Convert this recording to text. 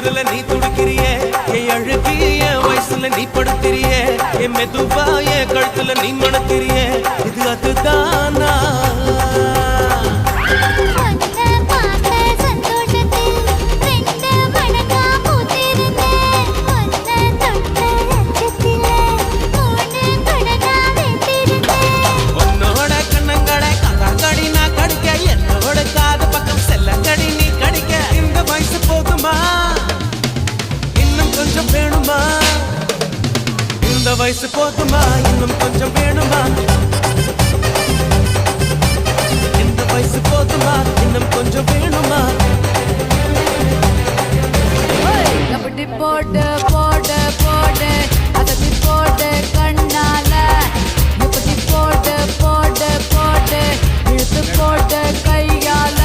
தொடுதல நீ துடிக்கிறியே என் அழுகி என் வயசுல நீ படுத்திரியே என் மெதுவா என் கழுத்துல நீ மணத்திரியே இது அதுதானா இந்த வயசு போதுமா இன்னும் கொஞ்சம் வேணுமா இந்த வயசு போதுமா இன்னும் கொஞ்சம் வேணுமா கபடி போடு போடு போடு அதடி போடு கண்ணால கபடி போடு போடு போடு இழுத்து போடு கையால